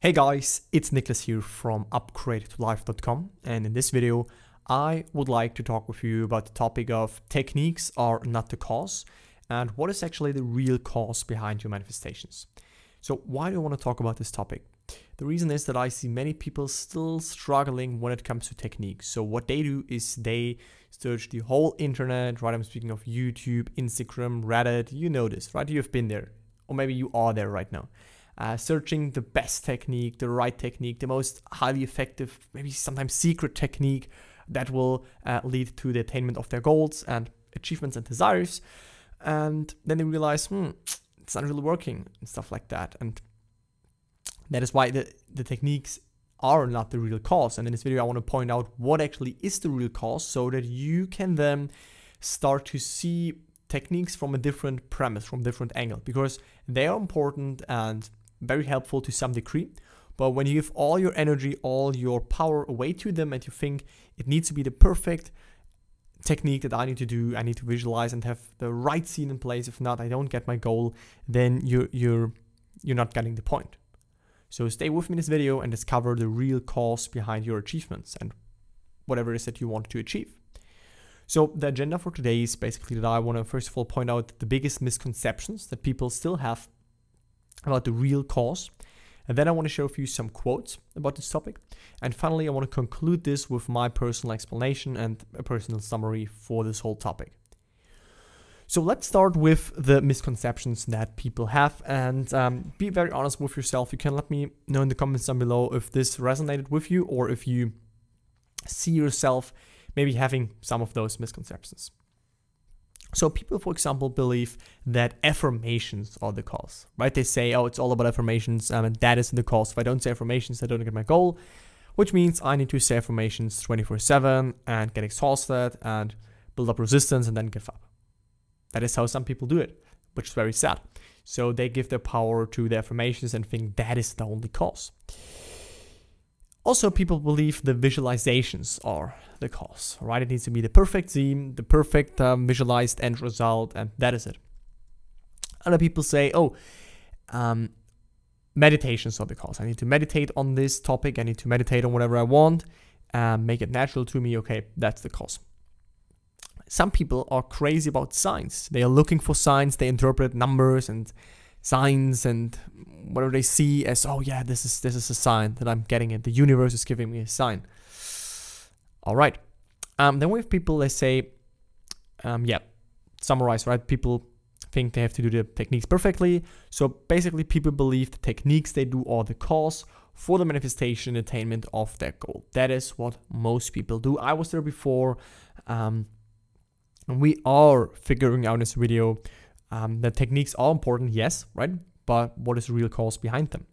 Hey guys, it's Nicholas here from upgradetolife.com, and in this video I would like to talk with you about the topic of techniques are not the cause and what is actually the real cause behind your manifestations. So why do I want to talk about this topic? The reason is that I see many people still struggling when it comes to techniques. So what they do is they search the whole internet, right? I'm speaking of YouTube, Instagram, Reddit, you know this, right? You've been there, or maybe you are there right now. Searching the best technique, the right technique, the most highly effective, maybe sometimes secret technique that will lead to the attainment of their goals and achievements and desires. And then they realize, it's not really working and stuff like that. And that is why the techniques are not the real cause. And in this video, I want to point out what actually is the real cause so that you can then start to see techniques from a different premise, from a different angle, because they are important and very helpful to some degree. But when you give all your energy, all your power away to them and you think it needs to be the perfect technique that I need to do, I need to visualize and have the right scene in place. If not, I don't get my goal, then you're not getting the point. So stay with me in this video and discover the real cause behind your achievements and whatever it is that you want to achieve. So the agenda for today is basically that I want to first of all point out the biggest misconceptions that people still have about the real cause. And then I want to share with you some quotes about this topic. And finally, I want to conclude this with my personal explanation and a personal summary for this whole topic. So let's start with the misconceptions that people have, and be very honest with yourself. You can let me know in the comments down below if this resonated with you or if you see yourself maybe having some of those misconceptions. So people, for example, believe that affirmations are the cause, right? They say, oh, it's all about affirmations, and that is the cause. If I don't say affirmations, I don't get my goal, which means I need to say affirmations 24/7 and get exhausted and build up resistance and then give up. That is how some people do it, which is very sad. So they give their power to the affirmations and think that is the only cause. Also, people believe the visualizations are the cause, right? It needs to be the perfect scene, the perfect visualized end result, and that is it. Other people say, oh, meditations are the cause. I need to meditate on this topic. I need to meditate on whatever I want, make it natural to me. Okay, that's the cause. Some people are crazy about signs. They are looking for signs. They interpret numbers and signs and whatever they see as, oh yeah, this is a sign that I'm getting it. The universe is giving me a sign. All right. Then we have people that say, summarize, right? People think they have to do the techniques perfectly. So basically people believe the techniques they do are the cause for the manifestation and attainment of their goal. That is what most people do. I was there before. And we are figuring out in this video that techniques are important, yes, right? But what is the real cause behind them?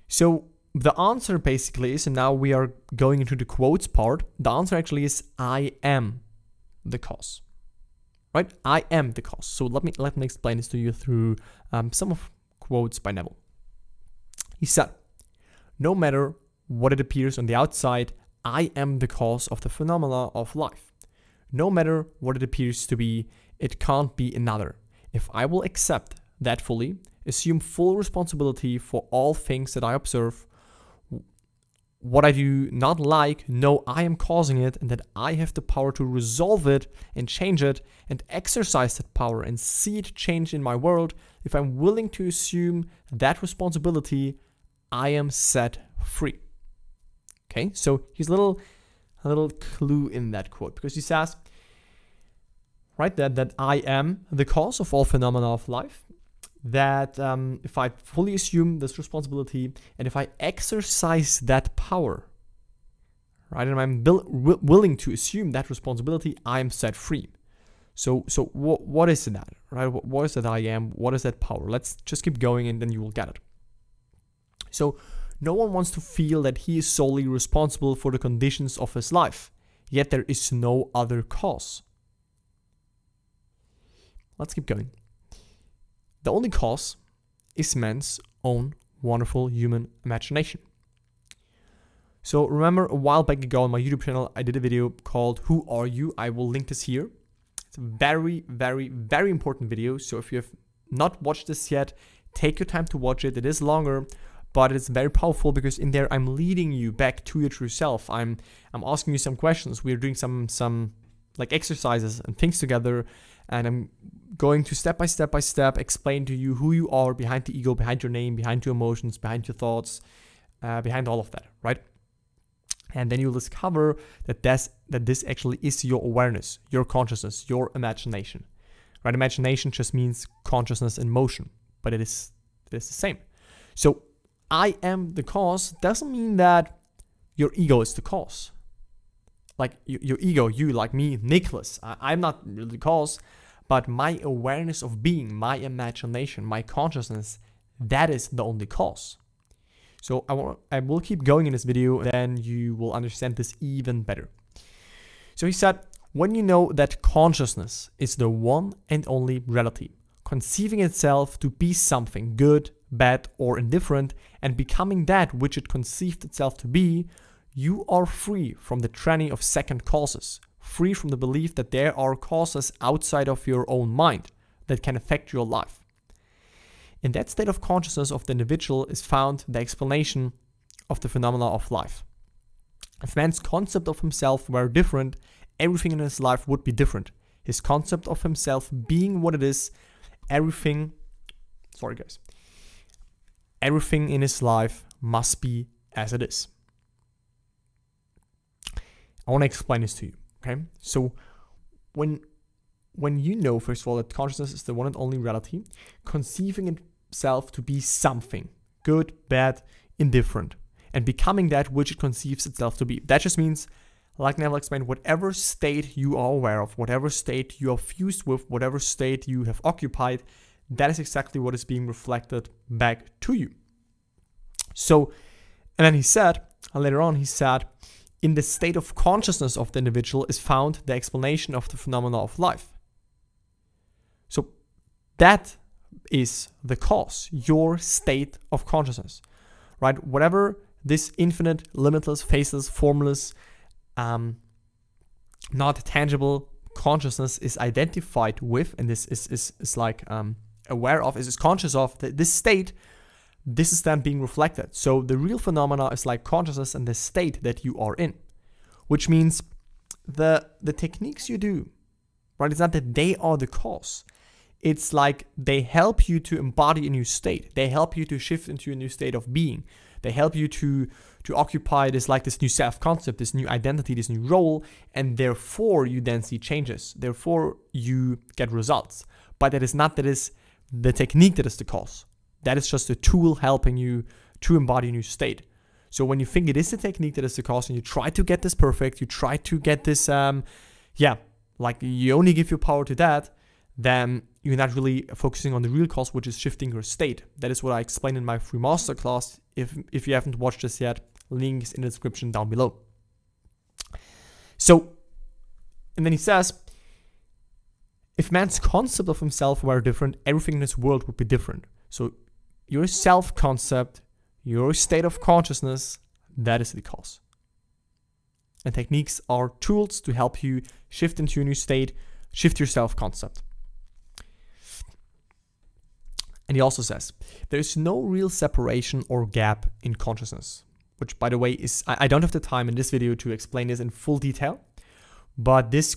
So the answer basically is, and now we are going into the quotes part, the answer actually is I am the cause, right? I am the cause. So let me explain this to you through some of quotes by Neville. He said, no matter what it appears on the outside, I am the cause of the phenomena of life. No matter what it appears to be, it can't be another. If I will accept that fully, assume full responsibility for all things that I observe, what I do not like, know I am causing it and that I have the power to resolve it and change it and exercise that power and see it change in my world, if I'm willing to assume that responsibility, I am set free. Okay, so here's a little clue in that quote, because he says, right, that I am the cause of all phenomena of life, that if I fully assume this responsibility and if I exercise that power, right, and I'm willing to assume that responsibility, I am set free. So what is that, right? What is that I am? What is that power? Let's just keep going and then you will get it. So no one wants to feel that he is solely responsible for the conditions of his life, yet there is no other cause. Let's keep going. The only cause is man's own wonderful human imagination. So remember a while back ago on my YouTube channel, I did a video called Who Are You? I will link this here. It's a very, very, very important video. So if you have not watched this yet, take your time to watch it. It is longer, but it's very powerful because in there I'm leading you back to your true self. I'm asking you some questions. We're doing some like exercises and things together, and I'm going to step by step explain to you who you are behind the ego, behind your name, behind your emotions, behind your thoughts, behind all of that, right? And then you'll discover that this actually is your awareness, your consciousness, your imagination, right? Imagination just means consciousness in motion, but it is the same. So I am the cause doesn't mean that your ego is the cause. Like your ego, you like me, Nicholas, I'm not really the cause, but my awareness of being, my imagination, my consciousness, that is the only cause. So I will keep going in this video, then you will understand this even better. So he said, when you know that consciousness is the one and only reality, conceiving itself to be something good, bad, or indifferent, and becoming that which it conceived itself to be, you are free from the tyranny of second causes, free from the belief that there are causes outside of your own mind that can affect your life. In that state of consciousness of the individual is found the explanation of the phenomena of life. If man's concept of himself were different, everything in his life would be different. His concept of himself being what it is, everything in his life must be as it is. I want to explain this to you, okay? So when you know, first of all, that consciousness is the one and only reality, conceiving itself to be something, good, bad, indifferent, and becoming that which it conceives itself to be. That just means, like Neville explained, whatever state you are aware of, whatever state you are fused with, whatever state you have occupied, that is exactly what is being reflected back to you. So, and then he said, later on, he said, in the state of consciousness of the individual is found the explanation of the phenomena of life. So that is the cause, your state of consciousness, right? Whatever this infinite, limitless, faceless, formless, not tangible consciousness is identified with, and this is like aware of, is conscious of, this state, this is then being reflected. So the real phenomena is like consciousness and the state that you are in, which means the techniques you do, right? It's not that they are the cause. It's like they help you to embody a new state. They help you to shift into a new state of being. They help you to occupy this new self-concept, this new identity, this new role, and therefore you then see changes. Therefore you get results. But that is not the technique that is the cause. That is just a tool helping you to embody a new state. So when you think it is the technique that is the cause and you try to get this perfect, you try to get this, like you only give your power to that, then you're not really focusing on the real cause, which is shifting your state. That is what I explained in my free masterclass. If you haven't watched this yet, link is in the description down below. So, and then he says, if man's concept of himself were different, everything in this world would be different. So your self-concept, your state of consciousness, that is the cause. And techniques are tools to help you shift into a new state, shift your self-concept. And he also says, there is no real separation or gap in consciousness, which, by the way, is, I don't have the time in this video to explain this in full detail, but this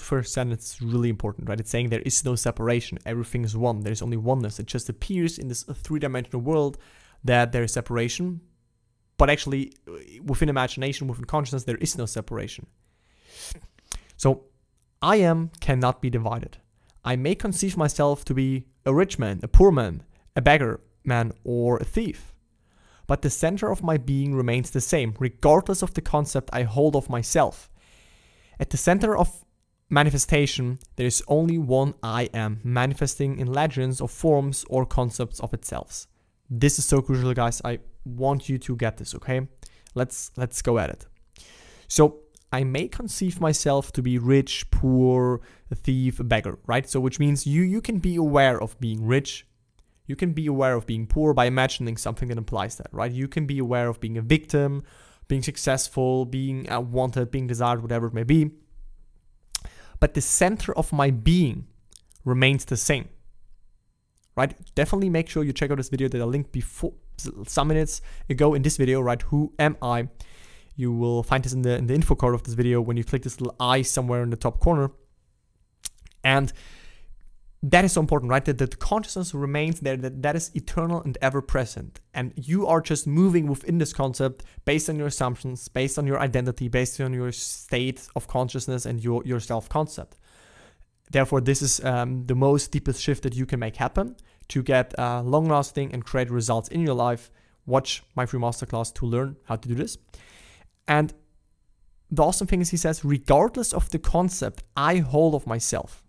first sentence is really important, right? It's saying there is no separation. Everything is one. There's only oneness. It just appears in this three-dimensional world that there is separation, but actually within imagination, within consciousness, there is no separation. So I am cannot be divided. I may conceive myself to be a rich man, a poor man, a beggar man, or a thief. But the center of my being remains the same, regardless of the concept I hold of myself. At the center of manifestation, there is only one I am, manifesting in legends of forms or concepts of itself. This is so crucial, guys. I want you to get this, okay? Let's go at it. So I may conceive myself to be rich, poor, a thief, a beggar, right? So which means you can be aware of being rich. You can be aware of being poor by imagining something that implies that, right? You can be aware of being a victim, being successful, being wanted, being desired, whatever it may be. But the center of my being remains the same, right? Definitely make sure you check out this video that I linked before, some minutes ago in this video, right? Who am I? You will find this in the info card of this video when you click this little eye somewhere in the top corner. And that is so important, right? That the consciousness remains there, that is eternal and ever present. And you are just moving within this concept based on your assumptions, based on your identity, based on your state of consciousness and your self-concept. Therefore, this is the most deepest shift that you can make happen to get long-lasting and create results in your life. Watch my free masterclass to learn how to do this. And the awesome thing is, he says, regardless of the concept I hold of myself.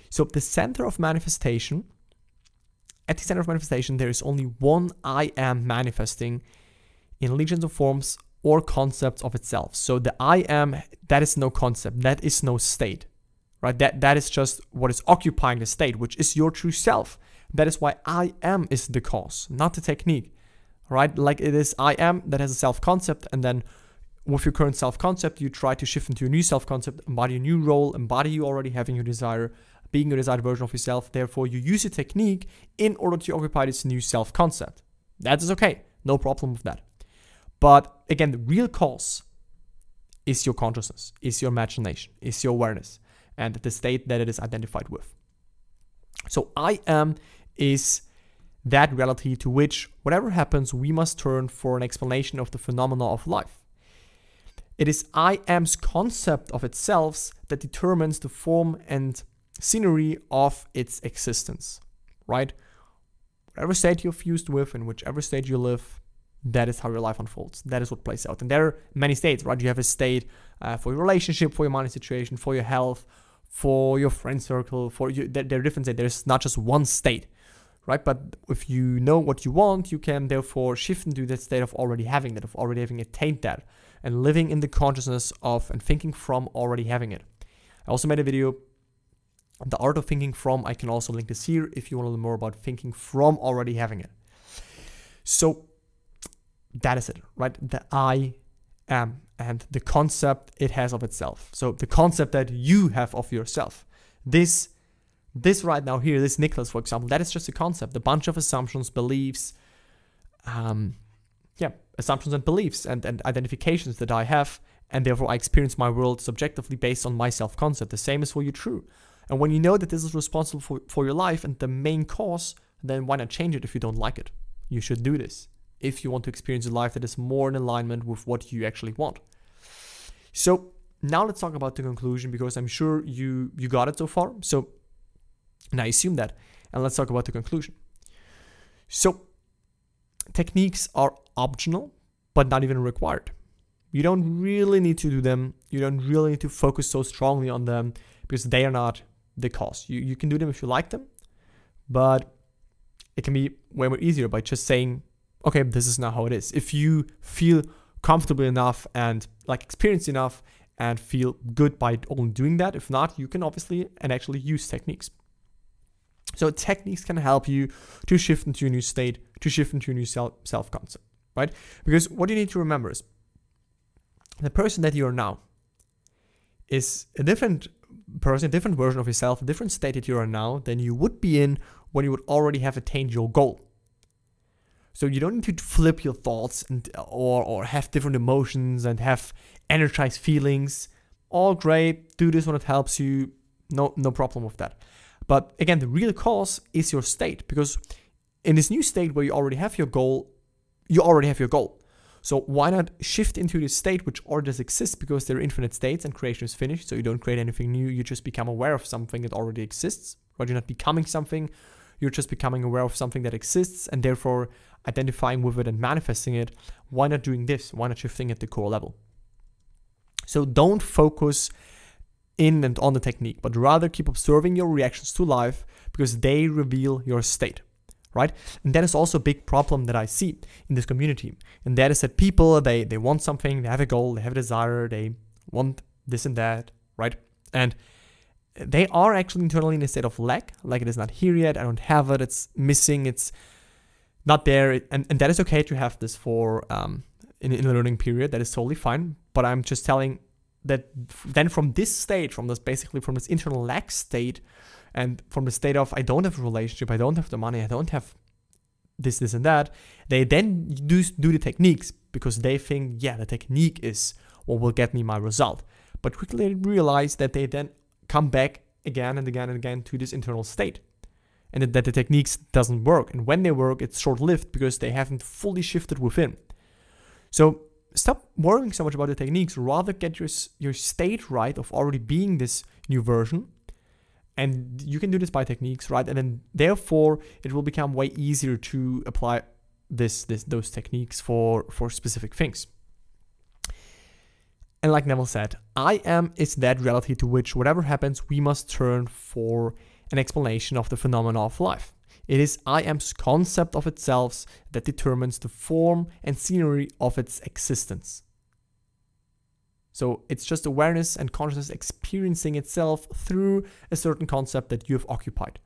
So the center of manifestation, at the center of manifestation, there is only one I am manifesting in legions of forms or concepts of itself. So the I am, that is no concept, that is no state, right? That is just what is occupying the state, which is your true self. That is why I am is the cause, not the technique, right? Like it is I am that has a self-concept, and then with your current self-concept, you try to shift into a new self-concept, embody a new role, embody you already having your desire, being your desired version of yourself. Therefore, you use a technique in order to occupy this new self-concept. That is okay. No problem with that. But again, the real cause is your consciousness, is your imagination, is your awareness, and the state that it is identified with. So I am is that reality to which whatever happens, we must turn for an explanation of the phenomena of life. It is I am's concept of itself that determines the form and scenery of its existence, right? Whatever state you're fused with and whichever state you live, that is how your life unfolds. That is what plays out. And there are many states, right? You have a state for your relationship, for your money situation, for your health, for your friend circle, for you. There are different states. There's not just one state, right? But if you know what you want, you can therefore shift into that state of already having that, of already having attained that, and living in the consciousness of and thinking from already having it. I also made a video, the art of thinking from. I can also link this here if you want to learn more about thinking from already having it. So that is it, right? The I am and the concept it has of itself. So the concept that you have of yourself. This right now here, this Nicholas, for example, that is just a concept, a bunch of assumptions, beliefs, assumptions and beliefs and identifications that I have, and therefore I experience my world subjectively based on my self-concept. The same is for you true. And when you know that this is responsible for your life and the main cause, then why not change it if you don't like it? You should do this if you want to experience a life that is more in alignment with what you actually want. So now let's talk about the conclusion, because I'm sure you got it so far. So, and I assume that. And let's talk about the conclusion. So techniques are optional, but not even required. You don't really need to do them. You don't really need to focus so strongly on them because they are not the cause. You can do them if you like them, but it can be way more easier by just saying, okay, this is not how it is. If you feel comfortable enough and like experienced enough and feel good by only doing that. If not, you can obviously and actually use techniques. So techniques can help you to shift into a new state, to shift into a new self-concept, right? Because what you need to remember is the person that you are now is a different person, a different version of yourself, a different state that you are now than you would be in when you would already have attained your goal. So you don't need to flip your thoughts and or have different emotions and have energized feelings. All great, do this when it helps you, no problem with that. But again, the real cause is your state, because in this new state where you already have your goal, you already have your goal. So why not shift into this state which already does exist, because there are infinite states and creation is finished, so you don't create anything new, you just become aware of something that already exists, right? You're not becoming something, you're just becoming aware of something that exists and therefore identifying with it and manifesting it. Why not doing this? Why not shifting at the core level? So don't focus in and on the technique, but rather keep observing your reactions to life, because they reveal your state, right? And that is also a big problem that I see in this community. And that is that people, they want something, they have a goal, they have a desire, they want this and that, right? And they are actually internally in a state of lack, like it is not here yet, I don't have it, it's missing, it's not there. And that is okay to have this for in a learning period, that is totally fine. But I'm just telling that then from this state, from this internal lack state, and from the state of I don't have a relationship, I don't have the money, I don't have this, and that, they then do the techniques because they think, yeah, the technique is what will get me my result. But quickly they realize that they then come back again and again and again to this internal state, and that the techniques doesn't work. And when they work, it's short-lived because they haven't fully shifted within. So stop worrying so much about the techniques, rather get your state right of already being this new version. And you can do this by techniques, right? And then therefore it will become way easier to apply those techniques for specific things. And like Neville said, I am is that reality to which whatever happens, we must turn for an explanation of the phenomena of life. It is I am's concept of itself that determines the form and scenery of its existence. So it's just awareness and consciousness experiencing itself through a certain concept that you have occupied.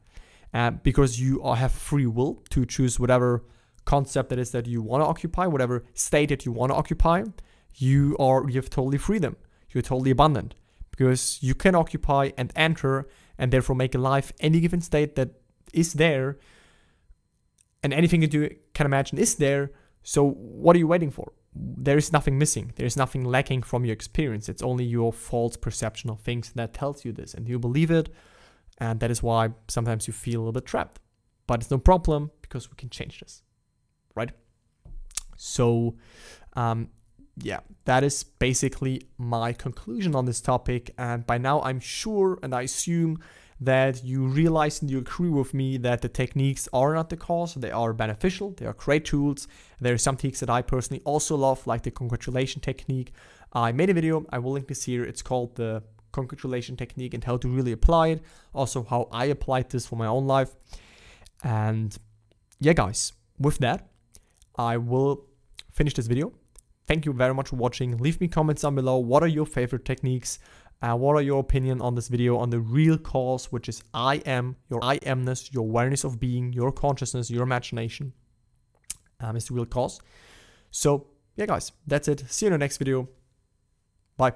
Because you have free will to choose whatever concept that is that you want to occupy, whatever state that you want to occupy, you have totally freedom. You're totally abundant because you can occupy and enter and therefore make a life any given state that is there, and anything that you can imagine is there. So what are you waiting for? There is nothing missing. There is nothing lacking from your experience. It's only your false perception of things that tells you this, and you believe it, and that is why sometimes you feel a little bit trapped. But it's no problem because we can change this, right? So yeah, that is basically my conclusion on this topic. And by now I'm sure and I assume that you realize and you agree with me that the techniques are not the cause. They are beneficial. They are great tools. There are some techniques that I personally also love, like the congratulation technique. I made a video. I will link this here. It's called the congratulation technique and how to really apply it. Also how I applied this for my own life. And yeah, guys, with that, I will finish this video. Thank you very much for watching. Leave me comments down below. What are your favorite techniques? What are your opinion on this video, on the real cause, which is I am, your I amness, your awareness of being, your consciousness, your imagination is the real cause. So yeah, guys, that's it. See you in the next video. Bye.